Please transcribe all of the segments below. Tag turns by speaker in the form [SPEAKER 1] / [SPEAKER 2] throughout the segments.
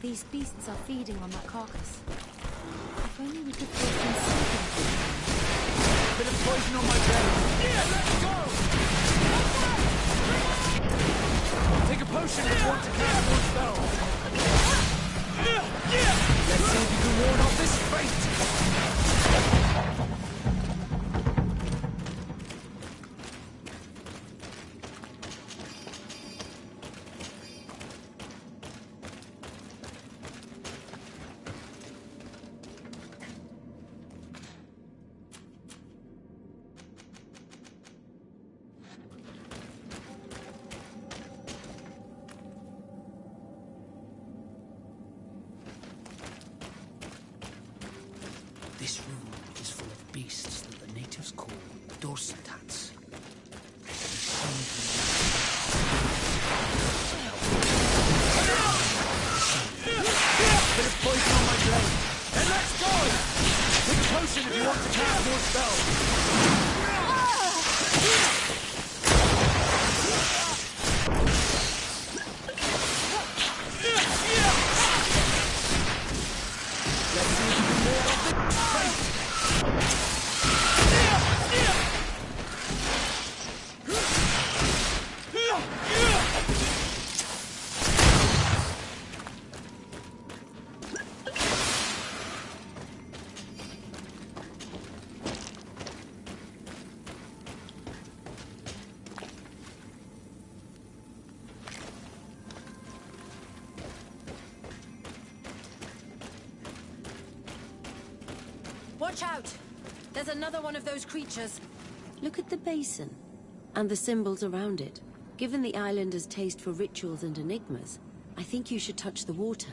[SPEAKER 1] These beasts are feeding on that carcass. If only we could put them something.
[SPEAKER 2] Bit of poison on my brain. Yeah, let's go! Take a potion if you want to cast more spells. Let's see if you can ward off this fate. This room is full of beasts that the natives call dorsitats. Bit of poison on my blade. And let's go! Take a potion if you want to cast more spells.
[SPEAKER 1] Watch out! There's another one of those creatures. Look at the basin, and the symbols around it. Given the islanders' taste for rituals and enigmas, I think you should touch the water.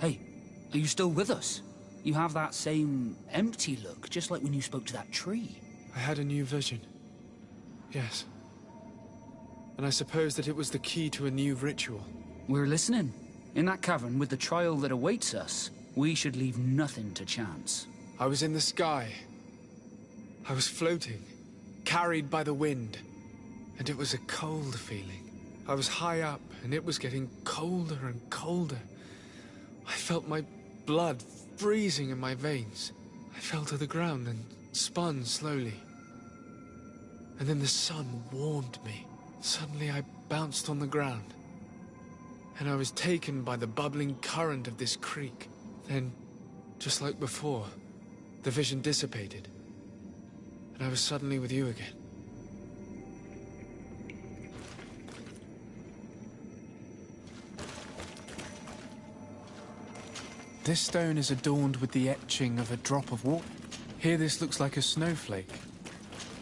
[SPEAKER 2] Hey, are you still with us? You have that same empty look, just like when you spoke to that tree.
[SPEAKER 3] I had a new vision. Yes. And I suppose that it was the key to a new ritual.
[SPEAKER 2] We're listening. In that cavern, with the trial that awaits us, we should leave nothing to chance.
[SPEAKER 3] I was in the sky. I was floating, carried by the wind. And it was a cold feeling. I was high up, and it was getting colder and colder. I felt my blood freezing in my veins. I fell to the ground and spun slowly. And then the sun warmed me. Suddenly I bounced on the ground. And I was taken by the bubbling current of this creek. Then, just like before, the vision dissipated. And I was suddenly with you again. This stone is adorned with the etching of a drop of water. Here this looks like a snowflake.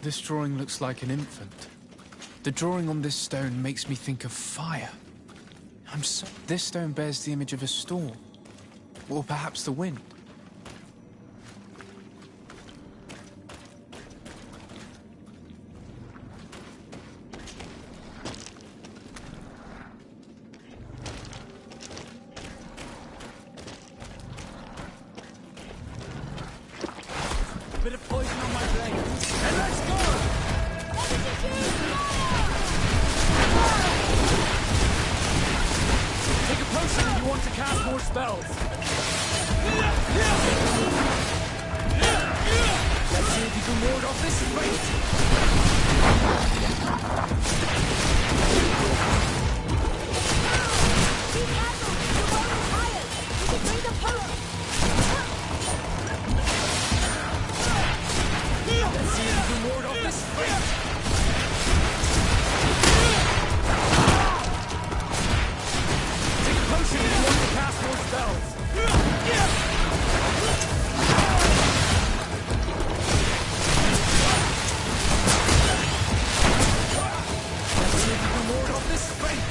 [SPEAKER 3] This drawing looks like an infant. The drawing on this stone makes me think of fire. This stone bears the image of a storm. Or perhaps the wind.
[SPEAKER 2] Bit of poison on my blade. And let's go!
[SPEAKER 1] What did you do?
[SPEAKER 2] Take a potion if you want to cast more spells. Let's see if you can ward off this fate.
[SPEAKER 1] Be careful! You're burning tired! You can bring the potion!
[SPEAKER 2] Let's see if you can ward off this fate. Take a potion if you want to cast more spells. Let's see if you can ward off this fate.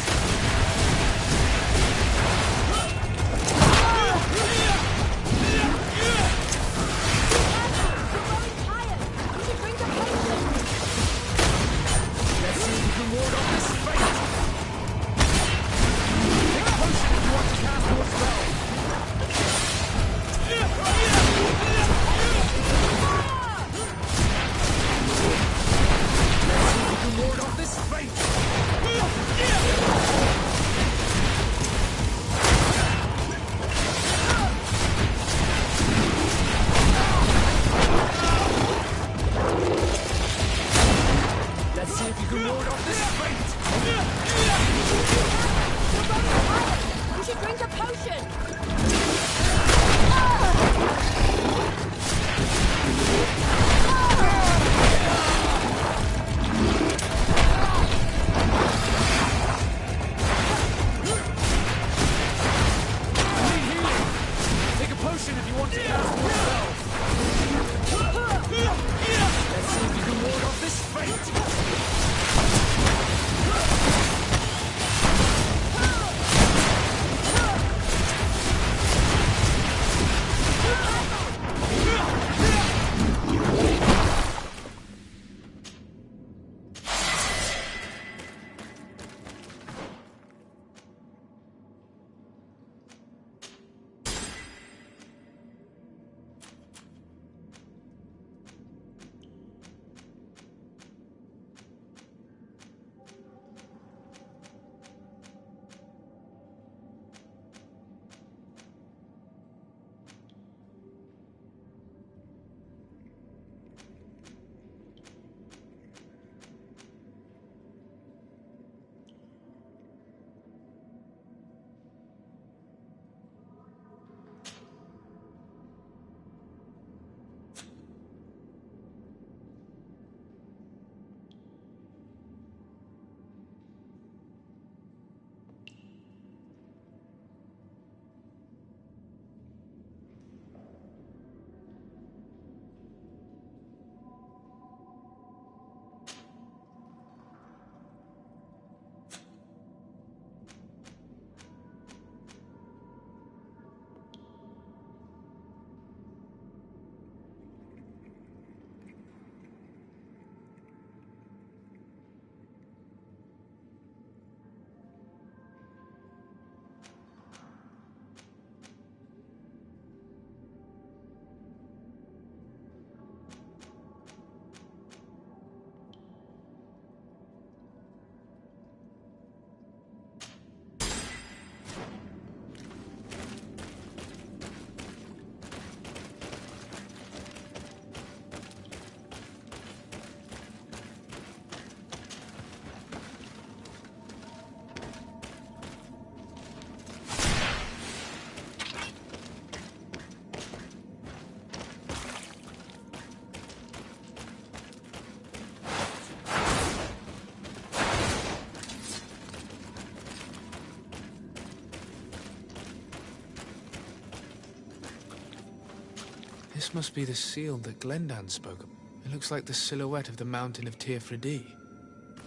[SPEAKER 3] This must be the seal that Glendan spoke of. It looks like the silhouette of the mountain of TurttIe,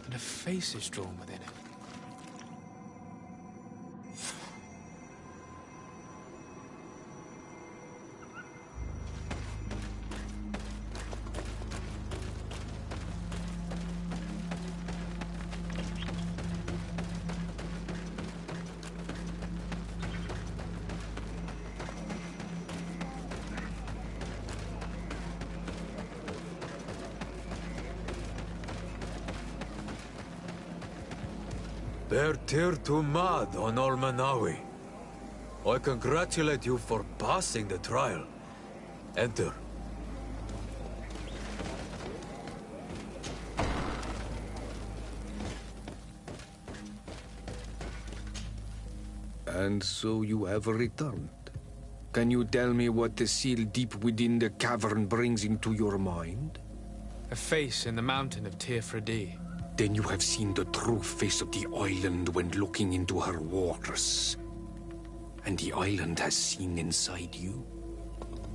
[SPEAKER 3] and a face is drawn within it.
[SPEAKER 4] Bertir to Mad on Olmanawi. I congratulate you for passing the trial. Enter.
[SPEAKER 5] And so you have returned. Can you tell me what the seal deep within the cavern brings into your mind?
[SPEAKER 3] A face in the mountain of TurttIe.
[SPEAKER 5] Then you have seen the true face of the island when looking into her waters. And the island has seen inside you.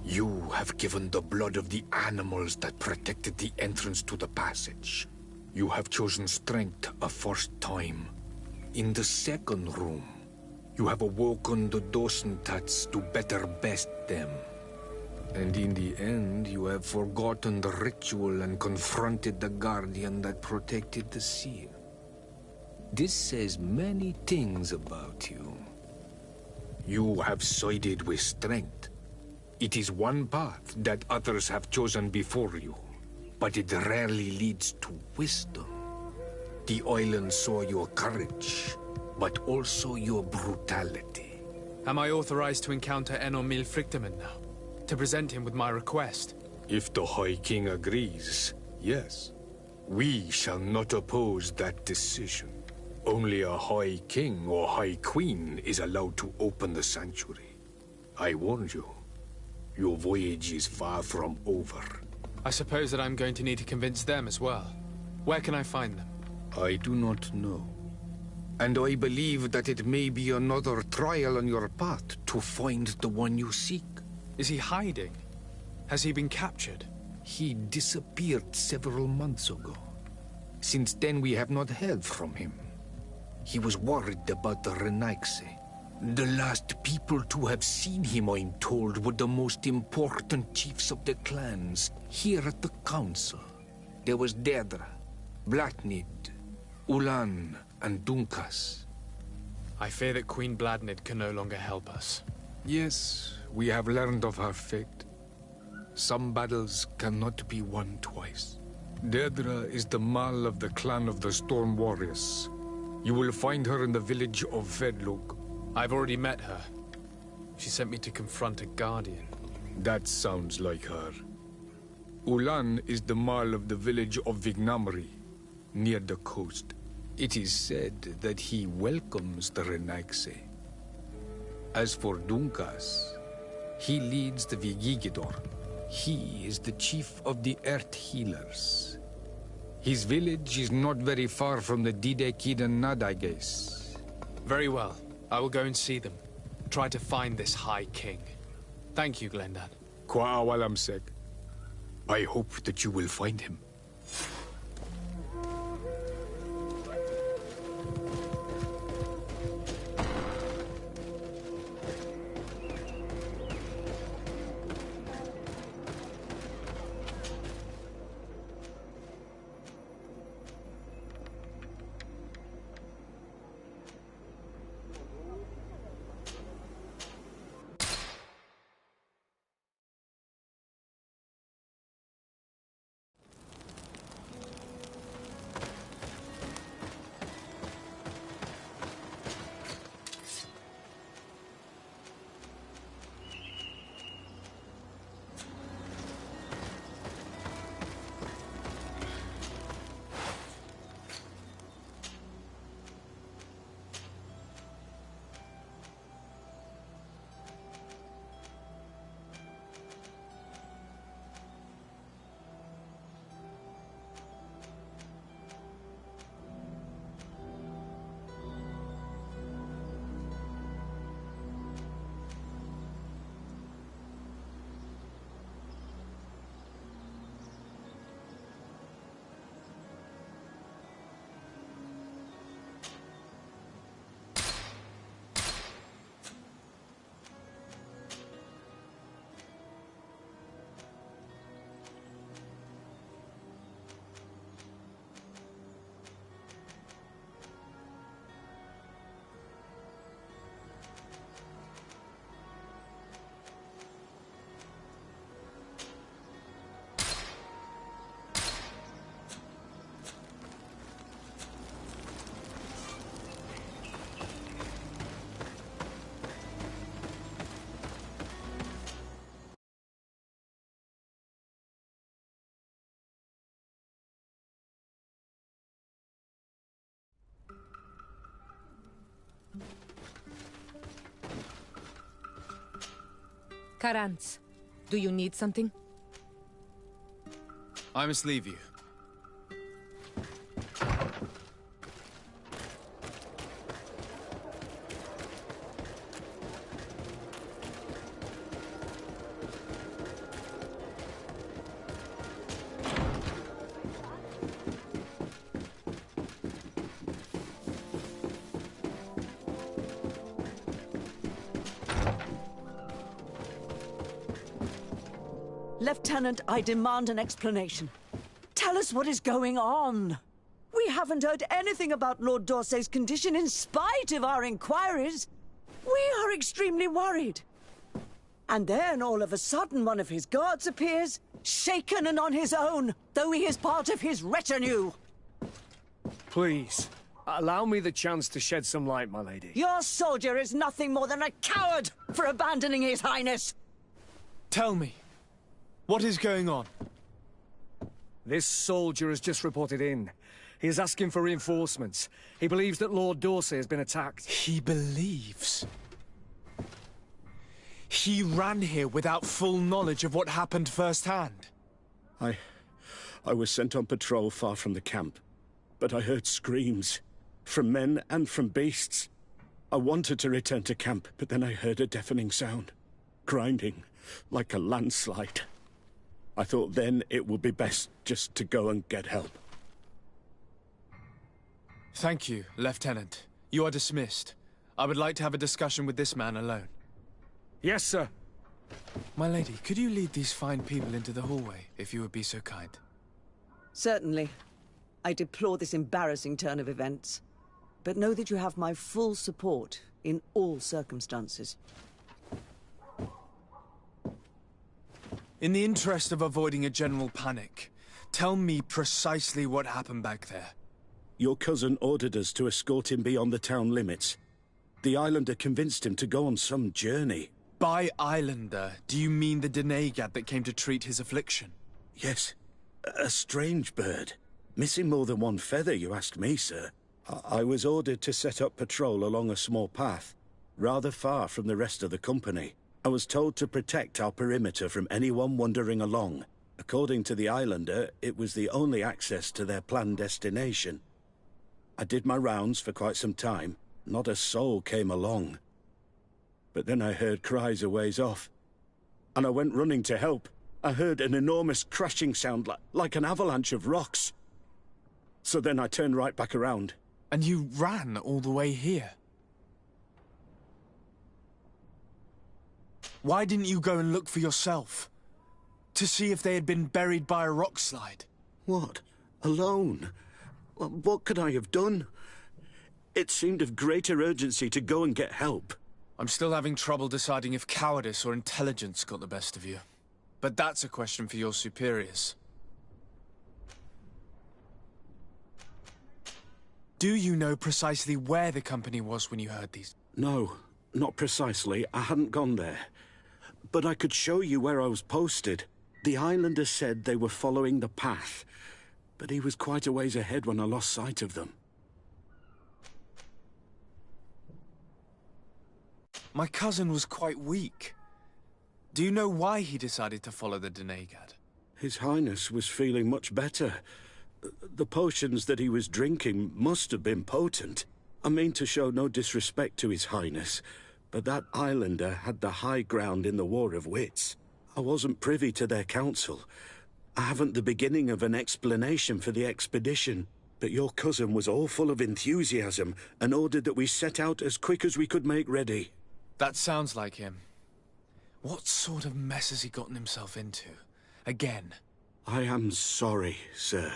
[SPEAKER 5] You have given the blood of the animals that protected the entrance to the passage. You have chosen strength a first time. In the second room, you have awoken the Dosentats to better best them. And in the end, you have forgotten the ritual and confronted the guardian that protected the seal. This says many things about you. You have sided with strength. It is one path that others have chosen before you, but it rarely leads to wisdom. The island saw your courage, but also your brutality.
[SPEAKER 3] Am I authorized to encounter Enormil Frichtemann now? To present him with my request?
[SPEAKER 5] If the High King agrees, yes. We shall not oppose that decision. Only a High King or High Queen is allowed to open the sanctuary. I warn you, your voyage is far from over.
[SPEAKER 3] I suppose that I'm going to need to convince them as well. Where can I find them?
[SPEAKER 5] I do not know. And I believe that it may be another trial on your path to find the one you seek.
[SPEAKER 3] Is he hiding? Has he been captured?
[SPEAKER 5] He disappeared several months ago. Since then, we have not heard from him. He was worried about the Renaigse. The last people to have seen him, I'm told, were the most important chiefs of the clans here at the council. There was Deirdre, Blatnid, Ulan, and Dunkas.
[SPEAKER 3] I fear that Queen Bladnid can no longer help us.
[SPEAKER 5] Yes, we have learned of her fate. Some battles cannot be won twice. Deirdre is the Mal of the clan of the Storm Warriors. You will find her in the village of Vedlug.
[SPEAKER 3] I've already met her. She sent me to confront a guardian.
[SPEAKER 5] That sounds like her. Ulan is the Mal of the village of Vignamri, near the coast. It is said that he welcomes the Renaigse. As for Dunkas, he leads the Vigigidor. He is the chief of the Earth Healers. His village is not very far from the Didekidan Nadages.
[SPEAKER 3] Very well. I will go and see them. Try to find this High King. Thank you, Glendan.
[SPEAKER 5] Kwa Walamsek. I hope that you will find him.
[SPEAKER 6] Karantz, do you need something?
[SPEAKER 3] I must leave you.
[SPEAKER 7] Lieutenant, I demand an explanation. Tell us what is going on. We haven't heard anything about Lord D'Orsay's condition in spite of our inquiries. We are extremely worried. And then, all of a sudden, one of his guards appears, shaken and on his own, though he is part of his retinue.
[SPEAKER 2] Please, allow me the chance to shed some light, my lady.
[SPEAKER 7] Your soldier is nothing more than a coward for abandoning his highness.
[SPEAKER 3] Tell me, what is going on?
[SPEAKER 2] This soldier has just reported in. He is asking for reinforcements. He believes that Lord D'Orsay has been attacked.
[SPEAKER 3] He believes? He ran here without full knowledge of what happened firsthand.
[SPEAKER 8] I was sent on patrol far from the camp, but I heard screams, from men and from beasts. I wanted to return to camp, but then I heard a deafening sound, grinding, like a landslide. I thought then it would be best just to go and get help.
[SPEAKER 3] Thank you, Lieutenant. You are dismissed. I would like to have a discussion with this man alone.
[SPEAKER 2] Yes, sir.
[SPEAKER 3] My lady, could you lead these fine people into the hallway, if you would be so kind?
[SPEAKER 7] Certainly. I deplore this embarrassing turn of events. But know that you have my full support in all circumstances.
[SPEAKER 3] In the interest of avoiding a general panic, tell me precisely what happened back there.
[SPEAKER 8] Your cousin ordered us to escort him beyond the town limits. The Islander convinced him to go on some journey.
[SPEAKER 3] By Islander, do you mean the Denegad that came to treat his affliction?
[SPEAKER 8] Yes, a strange bird. Missing more than one feather, you ask me, sir. I was ordered to set up patrol along a small path, rather far from the rest of the company. I was told to protect our perimeter from anyone wandering along. According to the Islander, it was the only access to their planned destination. I did my rounds for quite some time. Not a soul came along. But then I heard cries a ways off, and I went running to help. I heard an enormous crashing sound like an avalanche of rocks. So then I turned right back around.
[SPEAKER 3] And you ran all the way here? Why didn't you go and look for yourself? To see if they had been buried by a rock slide?
[SPEAKER 8] What? Alone? What could I have done? It seemed of greater urgency to go and get help.
[SPEAKER 3] I'm still having trouble deciding if cowardice or intelligence got the best of you. But that's a question for your superiors. Do you know precisely where the company was when you heard these?
[SPEAKER 8] No, not precisely. I hadn't gone there. But I could show you where I was posted. The Islander said they were following the path, but he was quite a ways ahead when I lost sight of them.
[SPEAKER 3] My cousin was quite weak. Do you know why he decided to follow the Denegad?
[SPEAKER 8] His Highness was feeling much better. The potions that he was drinking must have been potent. I mean to show no disrespect to His Highness, but that Islander had the high ground in the War of Wits. I wasn't privy to their counsel. I haven't the beginning of an explanation for the expedition, but your cousin was all full of enthusiasm and ordered that we set out as quick as we could make ready.
[SPEAKER 3] That sounds like him. What sort of mess has he gotten himself into? Again?
[SPEAKER 8] I am sorry, sir,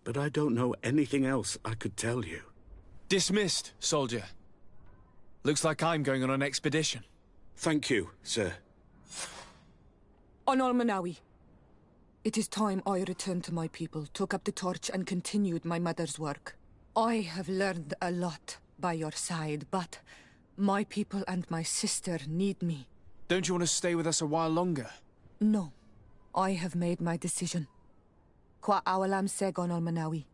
[SPEAKER 8] but I don't know anything else I could tell you.
[SPEAKER 3] Dismissed, soldier. Looks like I'm going on an expedition.
[SPEAKER 8] Thank you, sir.
[SPEAKER 6] On Almanawi. It is time I returned to my people, took up the torch and continued my mother's work. I have learned a lot by your side, but my people and my sister need me.
[SPEAKER 3] Don't you want to stay with us a while longer?
[SPEAKER 6] No. I have made my decision. Kwa awalam seg on Almanawi.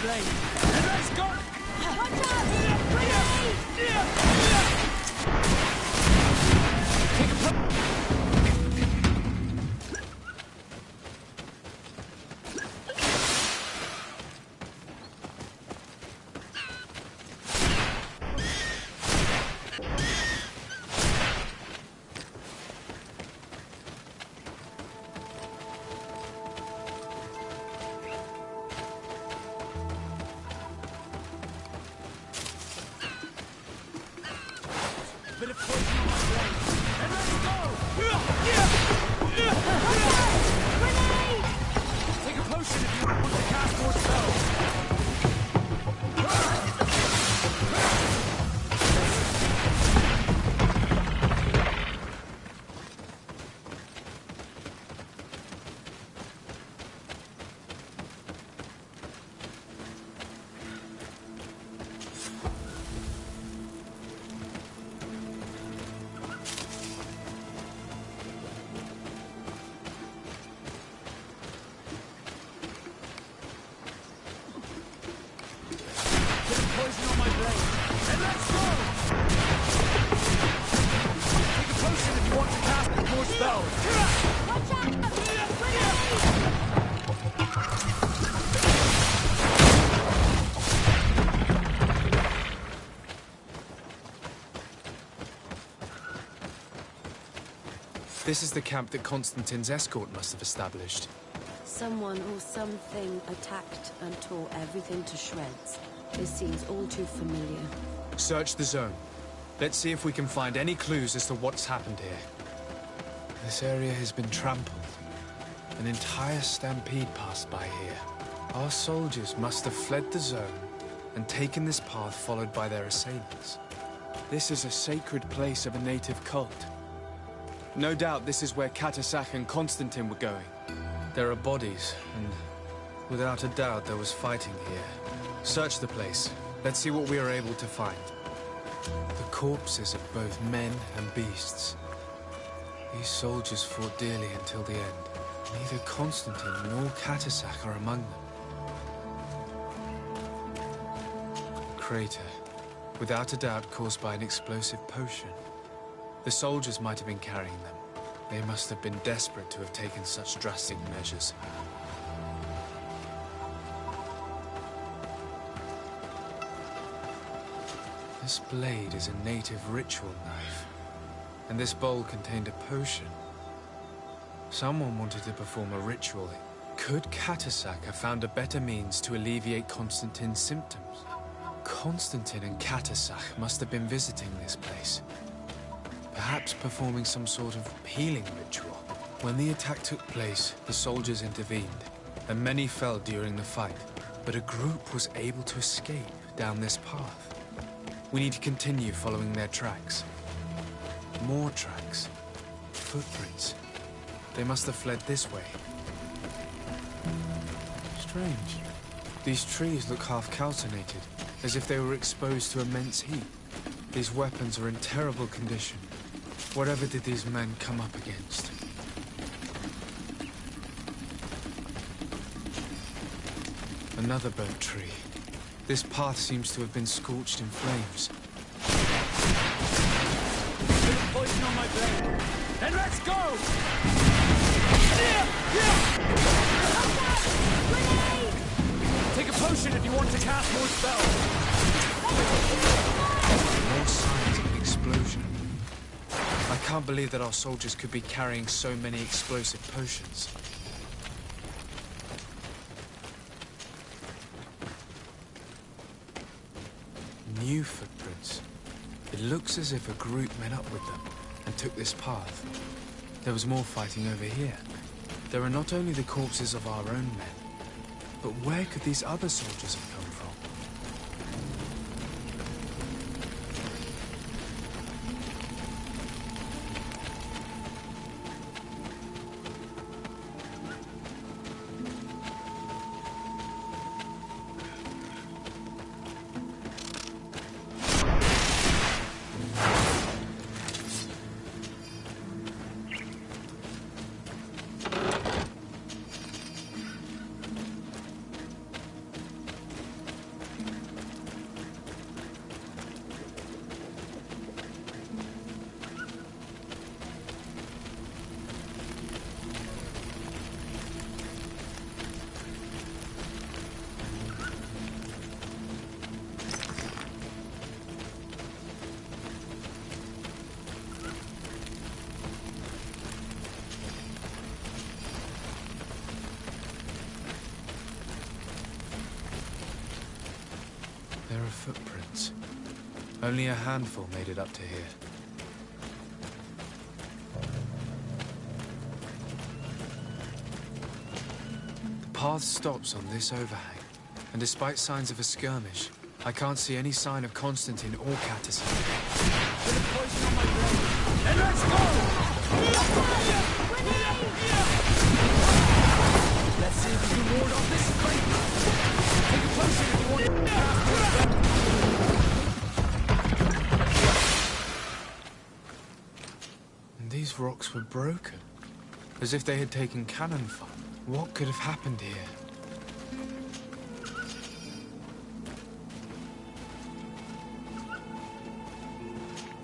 [SPEAKER 2] blade. And let's go!
[SPEAKER 1] Watch out! Grenade!
[SPEAKER 2] Take a pull. Bit of poison on my blade. And let's go!
[SPEAKER 1] Grenade!
[SPEAKER 2] Take a potion if you want to cast more spells. Poison on my blade. And let's go! Take a potion if you want to cast more spells.
[SPEAKER 1] Watch out!
[SPEAKER 3] This is the camp that Constantine's escort must have established.
[SPEAKER 1] Someone or something attacked and tore everything to shreds. This seems all too familiar.
[SPEAKER 3] Search the zone. Let's see if we can find any clues as to what's happened here. This area has been trampled. An entire stampede passed by here. Our soldiers must have fled the zone and taken this path followed by their assailants. This is a sacred place of a native cult. No doubt this is where Catasac and Constantine were going. There are bodies, and without a doubt there was fighting here. Search the place. Let's see what we are able to find. The corpses of both men and beasts. These soldiers fought dearly until the end. Neither Constantine nor Catasac are among them. Crater. Without a doubt caused by an explosive potion. The soldiers might have been carrying them. They must have been desperate to have taken such drastic measures. This blade is a native ritual knife, and this bowl contained a potion. Someone wanted to perform a ritual. Could Catasac have found a better means to alleviate Constantine's symptoms? Constantine and Catasac must have been visiting this place. Perhaps performing some sort of healing ritual. When the attack took place, the soldiers intervened, and many fell during the fight. But a group was able to escape down this path. We need to continue following their tracks. More tracks. Footprints. They must have fled this way. Strange. These trees look half calcinated, as if they were exposed to immense heat. These weapons are in terrible condition. Whatever did these men come up against? Another burnt tree. This path seems to have been scorched in flames.
[SPEAKER 2] Bit of poison on my blade. And let's go!
[SPEAKER 1] Grenade!
[SPEAKER 2] Take a potion if you want to cast more spells.
[SPEAKER 3] More signs of an explosion. I can't believe that our soldiers could be carrying so many explosive potions. New footprints. It looks as if a group met up with them and took this path. There was more fighting over here. There are not only the corpses of our own men, but where could these other soldiers have come from? of footprints. Only a handful made it up to here. The path stops on this overhang, and despite signs of a skirmish, I can't see any sign of Constantine or Catius.
[SPEAKER 2] Bit of poison on my blade. And let's go! Let's see if we can ward off this fight. Take a potion if you want to cast more spells.
[SPEAKER 3] And these rocks were broken, as if they had taken cannon fire. What could have happened here?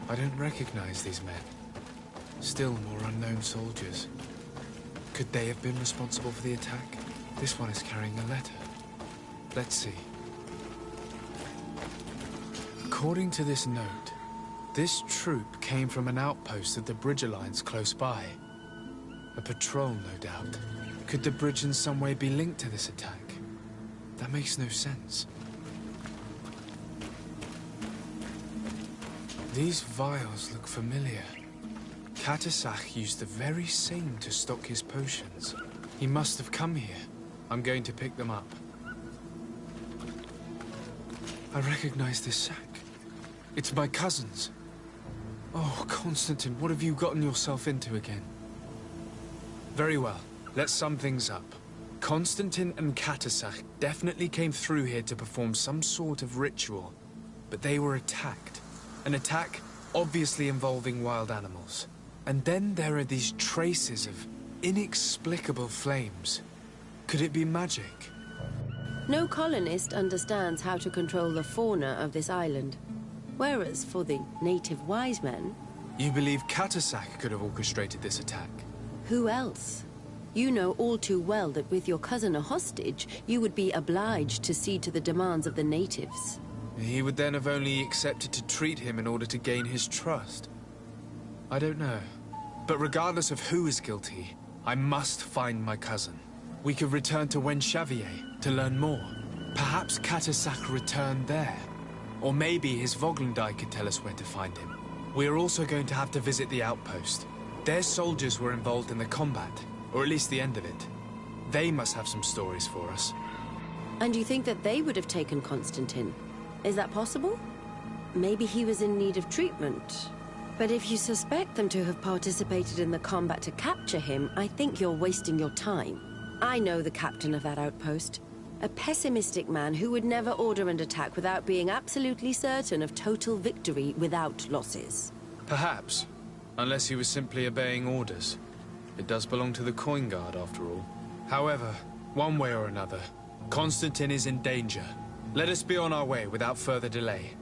[SPEAKER 3] I don't recognize these men. Still more unknown soldiers. Could they have been responsible for the attack? This one is carrying a letter. Let's see. According to this note, this troop came from an outpost at the Bridge Alliance close by. A patrol, no doubt. Could the bridge in some way be linked to this attack? That makes no sense. These vials look familiar. Catius used the very same to stock his potions. He must have come here. I'm going to pick them up. I recognize this sack. It's my cousin's. Oh, Constantine, what have you gotten yourself into again? Very well. Let's sum things up. Constantine and Catius definitely came through here to perform some sort of ritual, but they were attacked. An attack obviously involving wild animals. And then there are these traces of inexplicable flames. Could it be magic?
[SPEAKER 1] No colonist understands how to control the fauna of this island. Whereas for the native wise men...
[SPEAKER 3] You believe Catius could have orchestrated this attack?
[SPEAKER 1] Who else? You know all too well that with your cousin a hostage, you would be obliged to cede to the demands of the natives.
[SPEAKER 3] He would then have only accepted to treat him in order to gain his trust. I don't know. But regardless of who is guilty, I must find my cousin. We could return to Wen Xavier to learn more. Perhaps Catius returned there. Or maybe his Voglendai could tell us where to find him. We are also going to have to visit the outpost. Their soldiers were involved in the combat, or at least the end of it. They must have some stories for us.
[SPEAKER 1] And you think that they would have taken Constantine? Is that possible? Maybe he was in need of treatment. But if you suspect them to have participated in the combat to capture him, I think you're wasting your time. I know the captain of that outpost. A pessimistic man who would never order an attack without being absolutely certain of total victory without losses.
[SPEAKER 3] Perhaps. Unless he was simply obeying orders. It does belong to the Coin Guard, after all. However, one way or another, Constantine is in danger. Let us be on our way without further delay.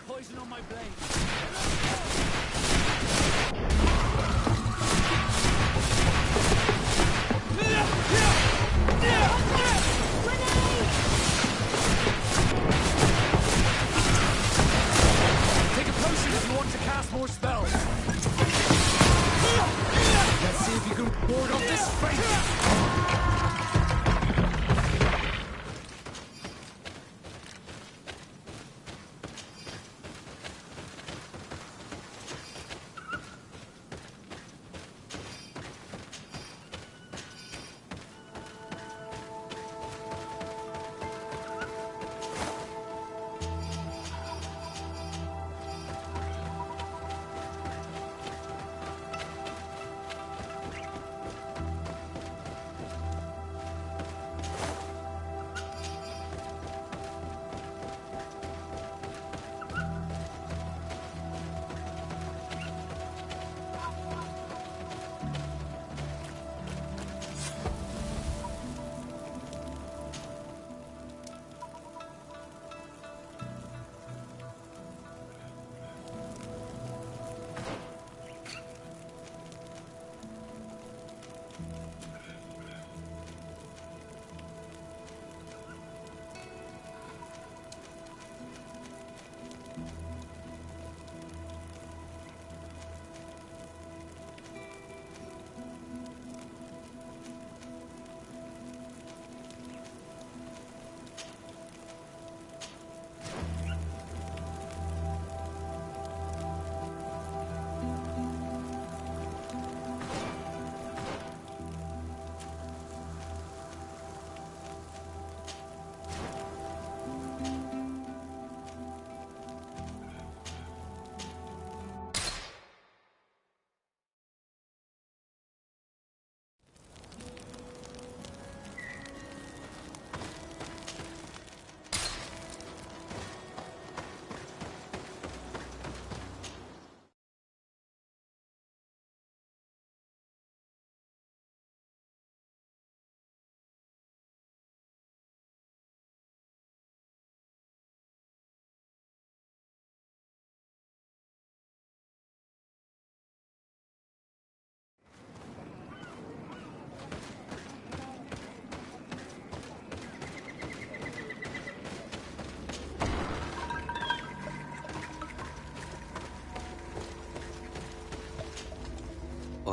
[SPEAKER 2] Poison on my blade. Take a potion if you want to cast more spells. Let's see if you can ward off this fate.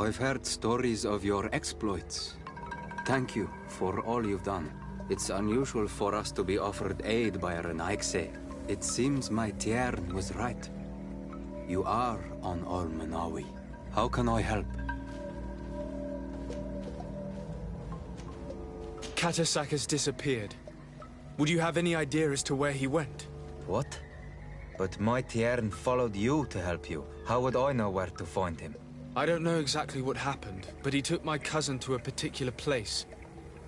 [SPEAKER 9] I've heard stories of your exploits. Thank you for all you've done. It's unusual for us to be offered aid by Renaigse. It seems my Tiern was right. You are on Olmenawi. How can I help?
[SPEAKER 3] Katasak has disappeared. Would you have any idea as to where he went?
[SPEAKER 10] What? But my Tiern followed you to help you. How would I know where to find him?
[SPEAKER 3] I don't know exactly what happened, but he took my cousin to a particular place.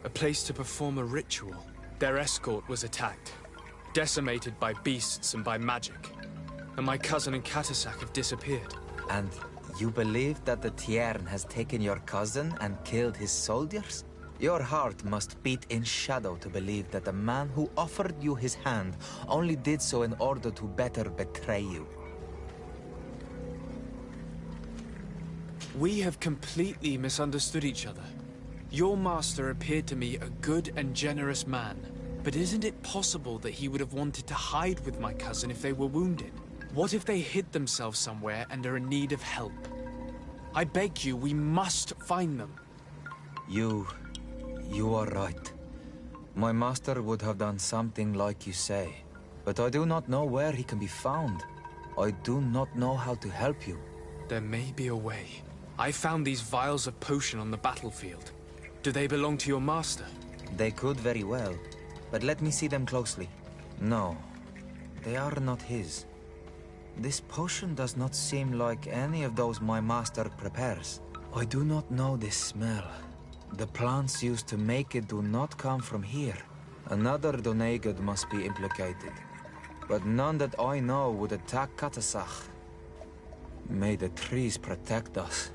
[SPEAKER 3] A place to perform a ritual. Their escort was attacked, decimated by beasts and by magic. And my cousin and Katasak have disappeared.
[SPEAKER 10] And you believe that the Tiern has taken your cousin and killed his soldiers? Your heart must beat in shadow to believe that the man who offered you his hand only did so in order to better betray you.
[SPEAKER 3] We have completely misunderstood each other. Your master appeared to me a good and generous man, but isn't it possible that he would have wanted to hide with my cousin if they were wounded? What if they hid themselves somewhere and are in need of help? I beg you, we must find them.
[SPEAKER 10] You are right. My master would have done something like you say, but I do not know where he can be found. I do not know how to help you.
[SPEAKER 3] There may be a way. I found these vials of potion on the battlefield. Do they belong to your master?
[SPEAKER 10] They could very well, but let me see them closely. No, they are not his. This potion does not seem like any of those my master prepares. I do not know this smell. The plants used to make it do not come from here. Another Donegad must be implicated, but none that I know would attack Katasach. May the trees protect us.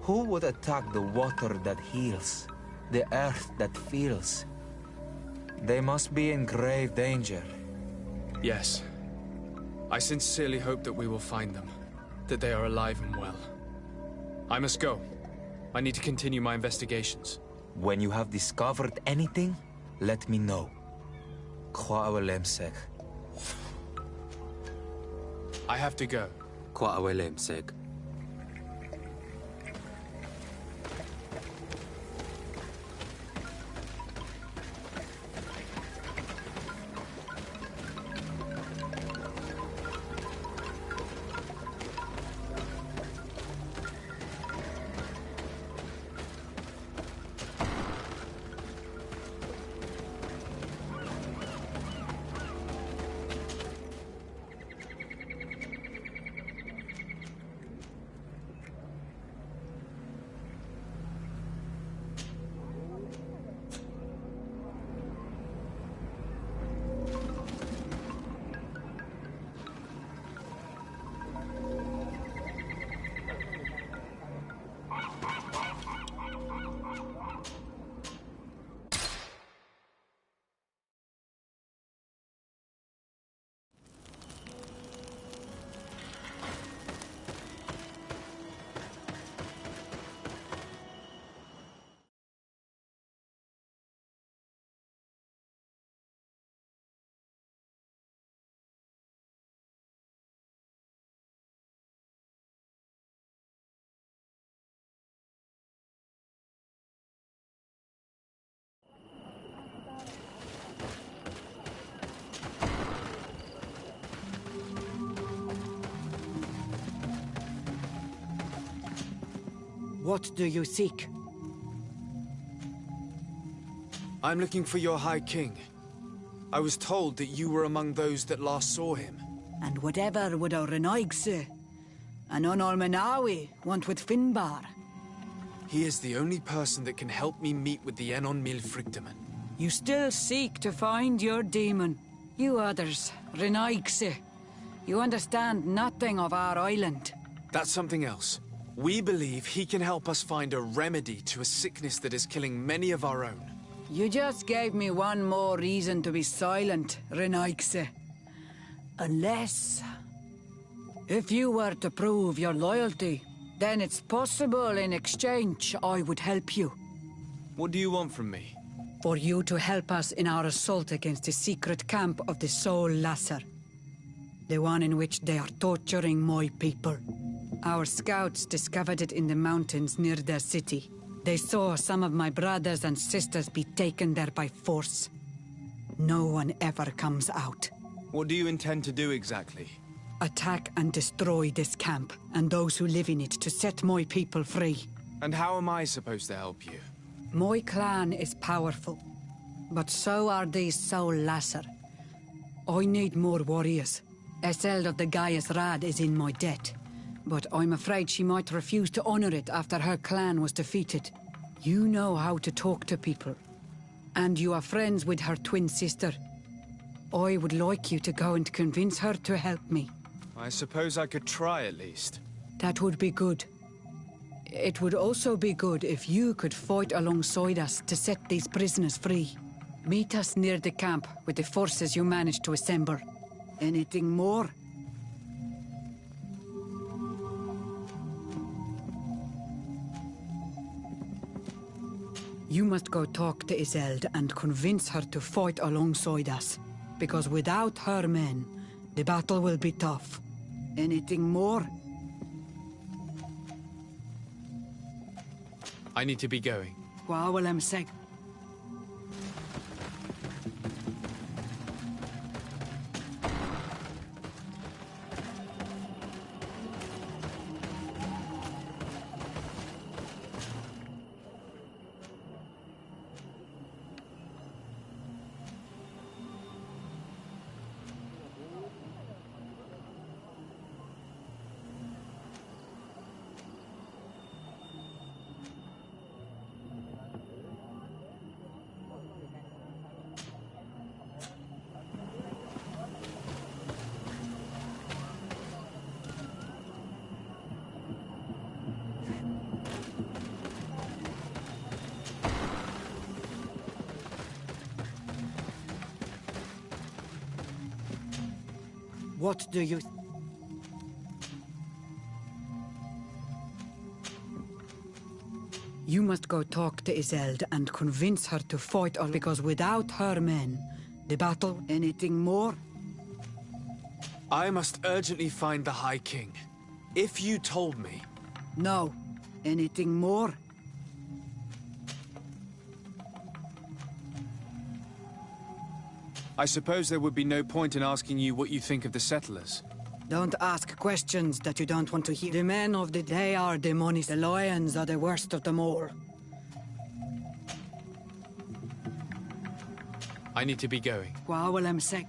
[SPEAKER 10] Who would attack the water that heals? The earth that feels? They must be in grave danger.
[SPEAKER 3] Yes. I sincerely hope that we will find them. That they are alive and well. I must go. I need to continue my investigations.
[SPEAKER 10] When you have discovered anything, let me know.
[SPEAKER 3] I have to go.
[SPEAKER 7] What do you seek?
[SPEAKER 3] I'm looking for your High King. I was told that you were among those that last saw him.
[SPEAKER 7] And whatever would our Renaigse and Olmenawi want with Finbar?
[SPEAKER 3] He is the only person that can help me meet with the Enon Mil Frigdaman.
[SPEAKER 7] You still seek to find your demon. You others, Renaigse, you understand nothing of our island.
[SPEAKER 3] That's something else. We believe he can help us find a remedy to a sickness that is killing many of our own.
[SPEAKER 7] You just gave me one more reason to be silent, Renaigse. Unless... if you were to prove your loyalty, then it's possible in exchange I would help you.
[SPEAKER 3] What do you want from me?
[SPEAKER 7] For you to help us in our assault against the secret camp of the Soul Lasser. The one in which they are torturing my people.
[SPEAKER 11] Our scouts discovered it in the mountains near their city. They saw some of my brothers and sisters be taken there by force. No one ever comes out.
[SPEAKER 2] What do you intend to do exactly?
[SPEAKER 11] Attack and destroy this camp, and those who live in it, to set my people free.
[SPEAKER 2] And how am I supposed to help you?
[SPEAKER 11] My clan is powerful, but so are these Soul Lasser. I need more warriors. Eseld of the Gaius Rad is in my debt, but I'm afraid she might refuse to honor it after her clan was defeated. You know how to talk to people, and you are friends with her twin sister. I would like you to go and convince her to help me.
[SPEAKER 2] I suppose I could try at least.
[SPEAKER 11] That would be good. It would also be good if you could fight alongside us to set these prisoners free. Meet us near the camp with the forces you managed to assemble. Anything more? You must go talk to Iseld and convince her to fight alongside us. Because without her men, the battle will be tough. Anything more?
[SPEAKER 3] I need to be going.
[SPEAKER 11] Well, say. What do you... You must go talk to Iseld and convince her to fight on, because without her men, the battle... Anything more?
[SPEAKER 3] I must urgently find the High King. If you told me...
[SPEAKER 11] No. Anything more?
[SPEAKER 2] I suppose there would be no point in asking you what you think of the settlers.
[SPEAKER 11] Don't ask questions that you don't want to hear. The men of the day are demonic. The lions are the worst of them all.
[SPEAKER 3] I need to be going.
[SPEAKER 11] Well, say.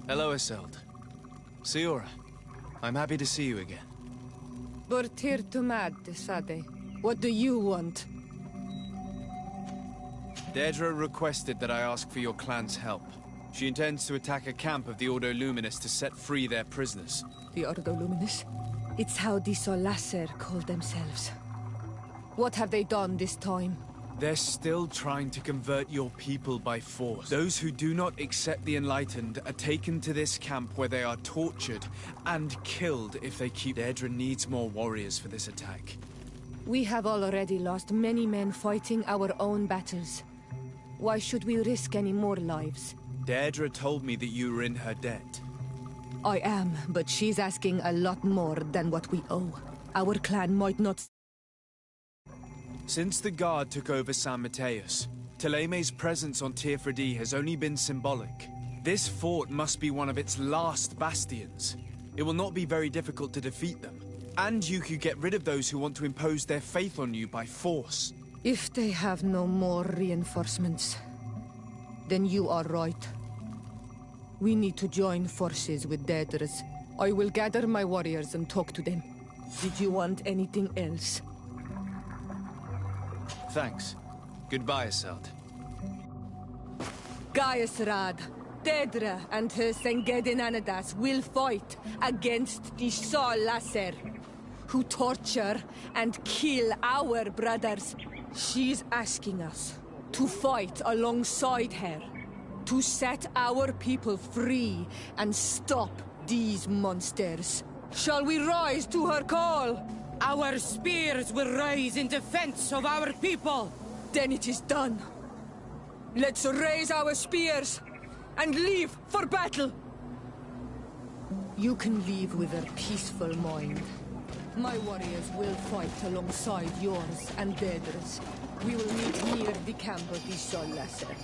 [SPEAKER 2] Hello, Isolde. Siora, I'm happy to see you again.
[SPEAKER 6] Bortir to mad, Sade. What do you want?
[SPEAKER 2] Deirdre requested that I ask for your clan's help. She intends to attack a camp of the Ordo Luminous to set free their prisoners.
[SPEAKER 6] The Ordo Luminous? It's how the Solasser call themselves. What have they done this time?
[SPEAKER 2] They're still trying to convert your people by force. Those who do not accept the Enlightened are taken to this camp where they are tortured and killed if they keep... Deirdre needs more warriors for this attack.
[SPEAKER 6] We have already lost many men fighting our own battles. Why should we risk any more lives?
[SPEAKER 2] Deirdre told me that you were in her debt.
[SPEAKER 6] I am, but she's asking a lot more than what we owe. Our clan might not...
[SPEAKER 2] Since the Guard took over San Mateus, Theleme's presence on TurttIe has only been symbolic. This fort must be one of its last bastions. It will not be very difficult to defeat them. And you could get rid of those who want to impose their faith on you by force.
[SPEAKER 6] If they have no more reinforcements, then you are right. We need to join forces with Deirdre's. I will gather my warriors and talk to them. Did you want anything else?
[SPEAKER 2] Thanks. Goodbye, Isolde.
[SPEAKER 6] Gaius Rad, Deirdre and her Sengedin Anadas will fight against the Solasser, who torture and kill our brothers. She's asking us to fight alongside her, to set our people free and stop these monsters. Shall we rise to her call?
[SPEAKER 11] Our spears will rise in defense of our people.
[SPEAKER 6] Then it is done. Let's raise our spears and leave for battle. You can leave with a peaceful mind. My warriors will fight alongside yours and Deirdre's. We will meet near the camp of the Solasser.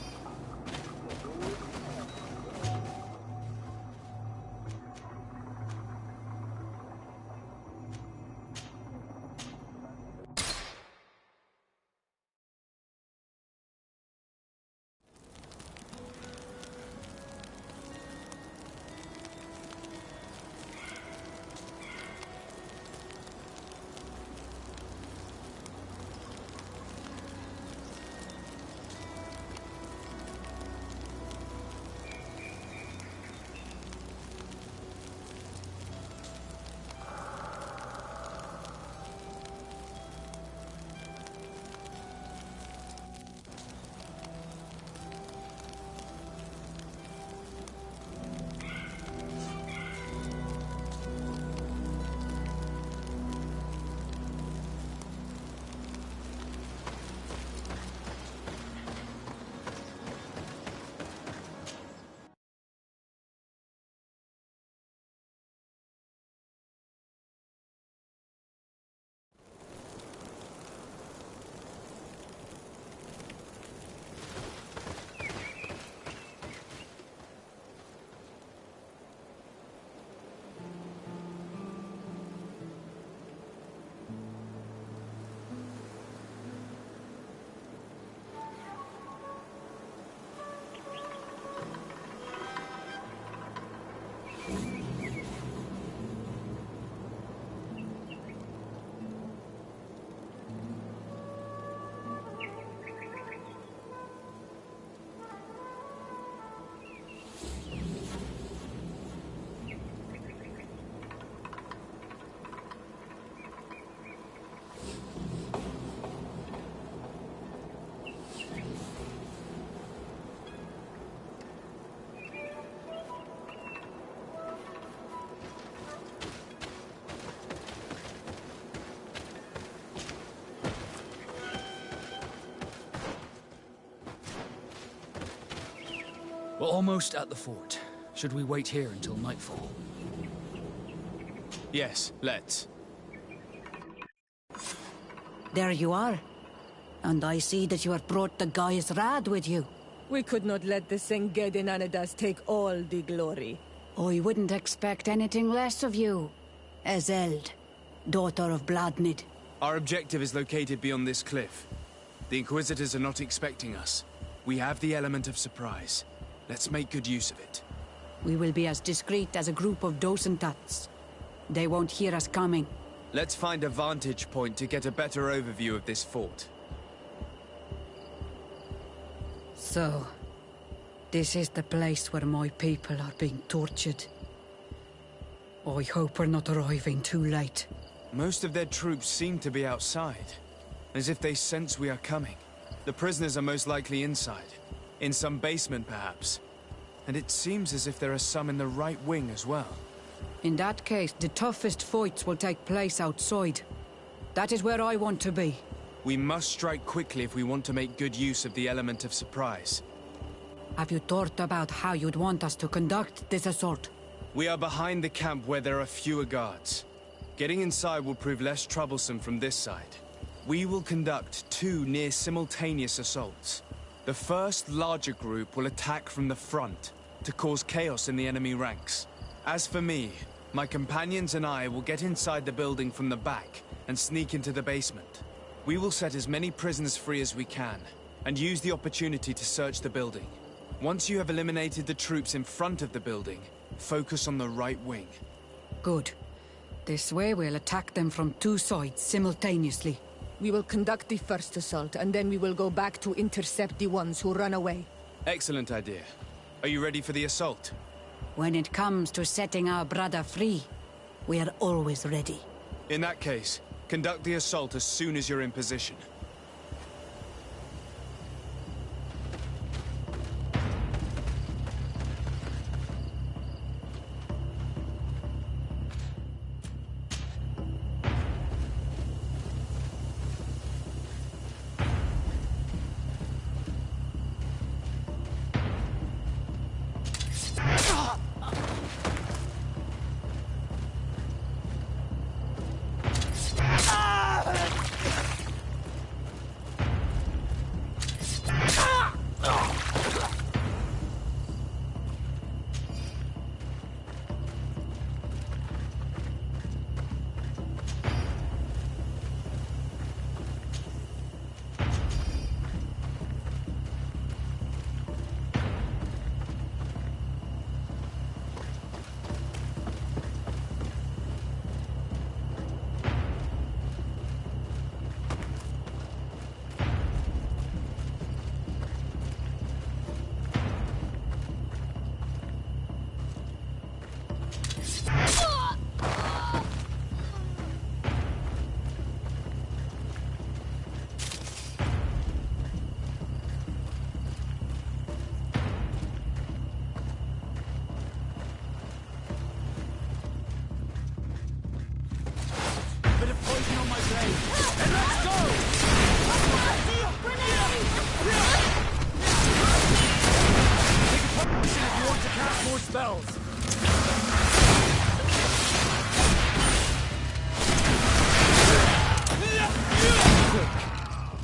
[SPEAKER 12] We're almost at the fort. Should we wait here until nightfall?
[SPEAKER 2] Yes, let's.
[SPEAKER 11] There you are. And I see that you have brought the Gaius Rad with you.
[SPEAKER 6] We could not let the Sengedin Anadas take all the glory.
[SPEAKER 11] I wouldn't expect anything less of you. Ezeld, daughter of Bladnid.
[SPEAKER 2] Our objective is located beyond this cliff. The Inquisitors are not expecting us. We have the element of surprise. Let's make good use of it.
[SPEAKER 11] We will be as discreet as a group of Dosentats. They won't hear us coming.
[SPEAKER 2] Let's find a vantage point to get a better overview of this fort.
[SPEAKER 11] So, this is the place where my people are being tortured. I hope we're not arriving too late.
[SPEAKER 2] Most of their troops seem to be outside, as if they sense we are coming. The prisoners are most likely inside, in some basement perhaps. And it seems as if there are some in the right wing as well.
[SPEAKER 11] In that case, the toughest fights will take place outside. That is where I want to be.
[SPEAKER 2] We must strike quickly if we want to make good use of the element of surprise.
[SPEAKER 11] Have you thought about how you'd want us to conduct this assault?
[SPEAKER 2] We are behind the camp where there are fewer guards. Getting inside will prove less troublesome from this side. We will conduct 2 near-simultaneous assaults. The first larger group will attack from the front to cause chaos in the enemy ranks. As for me, my companions and I will get inside the building from the back and sneak into the basement. We will set as many prisoners free as we can and use the opportunity to search the building. Once you have eliminated the troops in front of the building, focus on the right wing.
[SPEAKER 11] Good. This way we'll attack them from 2 sides simultaneously.
[SPEAKER 6] We will conduct the first assault, and then we will go back to intercept the ones who run away.
[SPEAKER 2] Excellent idea. Are you ready for the assault?
[SPEAKER 11] When it comes to setting our brother free, we are always ready.
[SPEAKER 2] In that case, conduct the assault as soon as you're in position.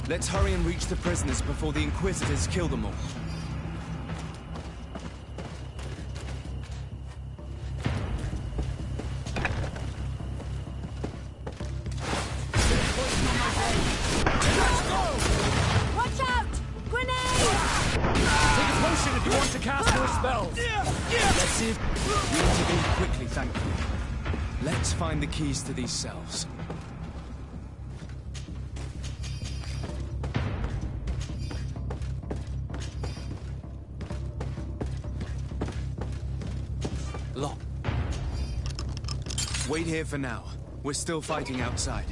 [SPEAKER 2] Let's hurry and reach the prisoners before the Inquisitors kill them all.
[SPEAKER 1] Watch out! Grenade!
[SPEAKER 12] Take a potion if you want to cast more spells.
[SPEAKER 2] Let's see if we intervene quickly, thank you. Let's find the keys to these cells. Lock. Wait here for now. We're still fighting outside.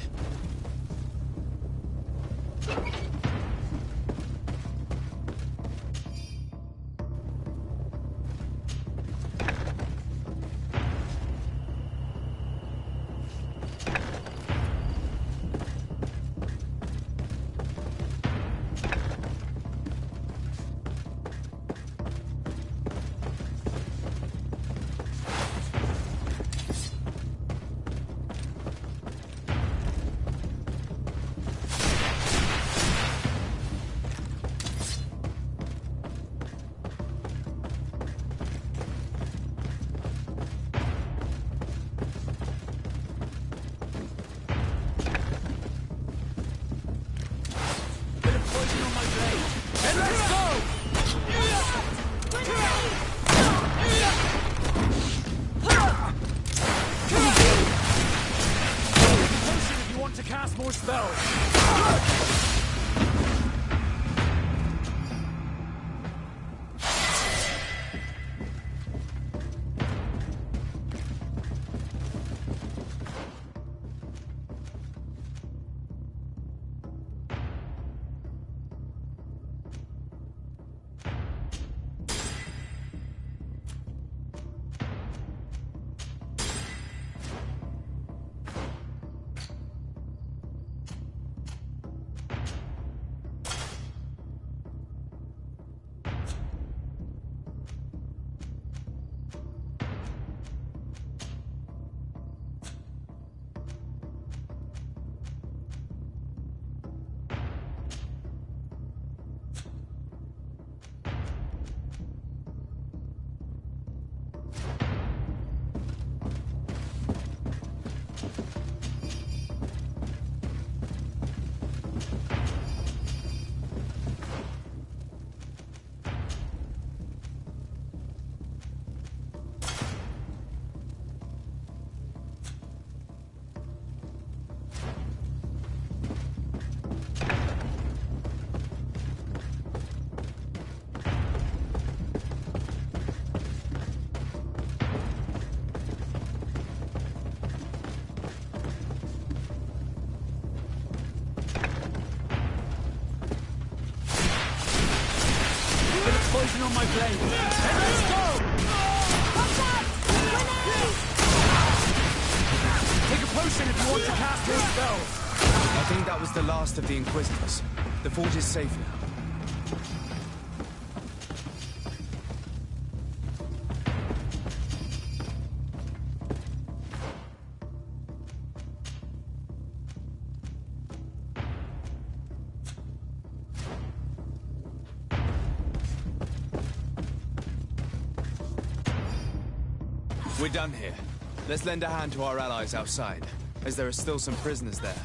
[SPEAKER 12] more spells! Poison on my blade. And let's go!
[SPEAKER 1] Watch out! Grenade!
[SPEAKER 12] Take a potion if you want to cast more spells.
[SPEAKER 2] I think that was the last of the Inquisitors. The fort is safe now. We're done here. Let's lend a hand to our allies outside, as there are still some prisoners there.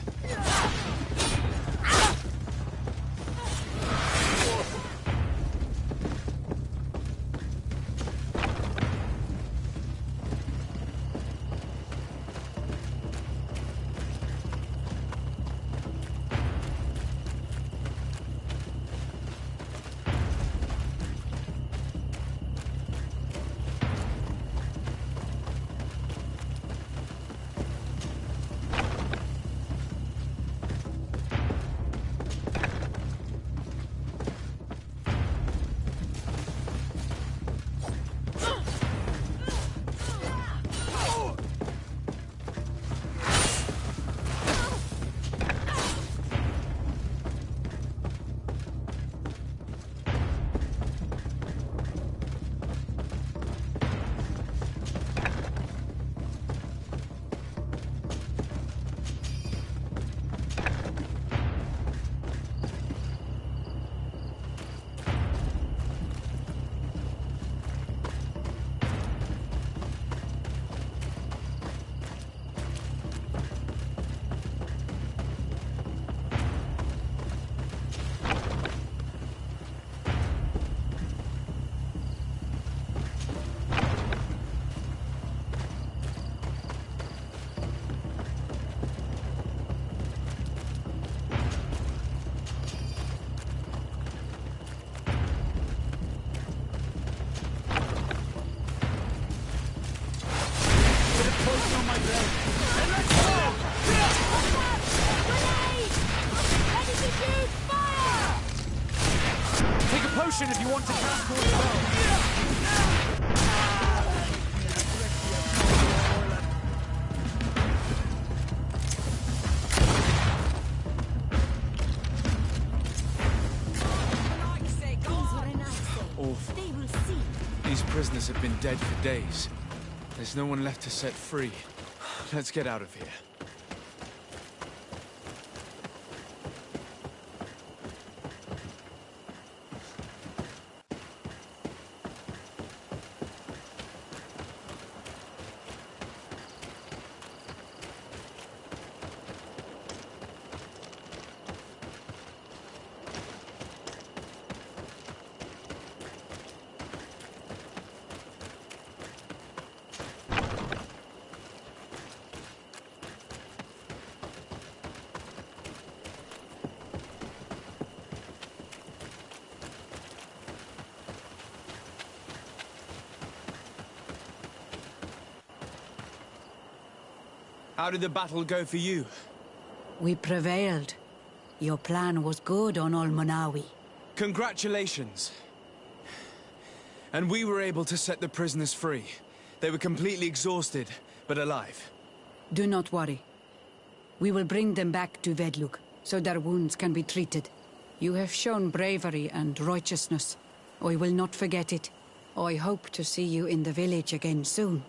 [SPEAKER 12] Potion if you want to cast more spells.
[SPEAKER 2] Awful. These prisoners have been dead for days. There's no one left to set free. Let's get out of here. How did the battle go for you?
[SPEAKER 11] We prevailed. Your plan was good on Olmanawi.
[SPEAKER 2] Congratulations. And we were able to set the prisoners free. They were completely exhausted, but alive.
[SPEAKER 11] Do not worry. We will bring them back to Vedlug, so their wounds can be treated. You have shown bravery and righteousness. I will not forget it. I hope to see you in the village again soon.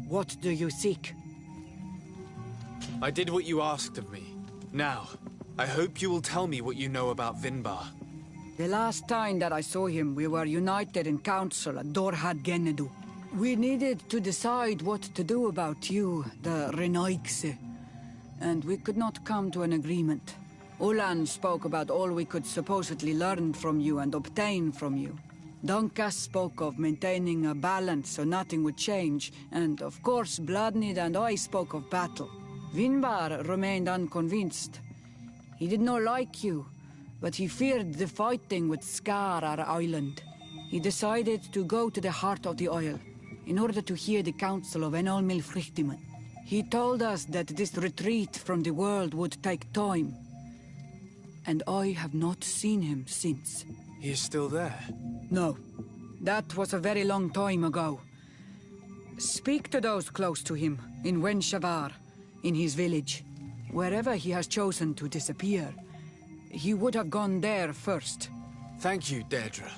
[SPEAKER 11] What do you seek?
[SPEAKER 2] I did what you asked of me. Now, I hope you will tell me what you know about Vinbar.
[SPEAKER 11] The last time that I saw him, we were united in council at Dorhad Genedu. We needed to decide what to do about you, the Renaigse, and we could not come to an agreement. Ulan spoke about all we could supposedly learn from you and obtain from you. Donkas spoke of maintaining a balance so nothing would change, and of course Bloodnid and I spoke of battle. Vinbar remained unconvinced. He did not like you, but he feared the fighting would scar our island. He decided to go to the heart of the Isle, in order to hear the counsel of Enolmil Frichtiman. He told us that this retreat from the world would take time, and I have not seen him since.
[SPEAKER 2] He is still there?
[SPEAKER 11] No. That was a very long time ago. Speak to those close to him, in Wenshavar, in his village. Wherever he has chosen to disappear, he would have gone there first.
[SPEAKER 2] Thank you, Deirdre.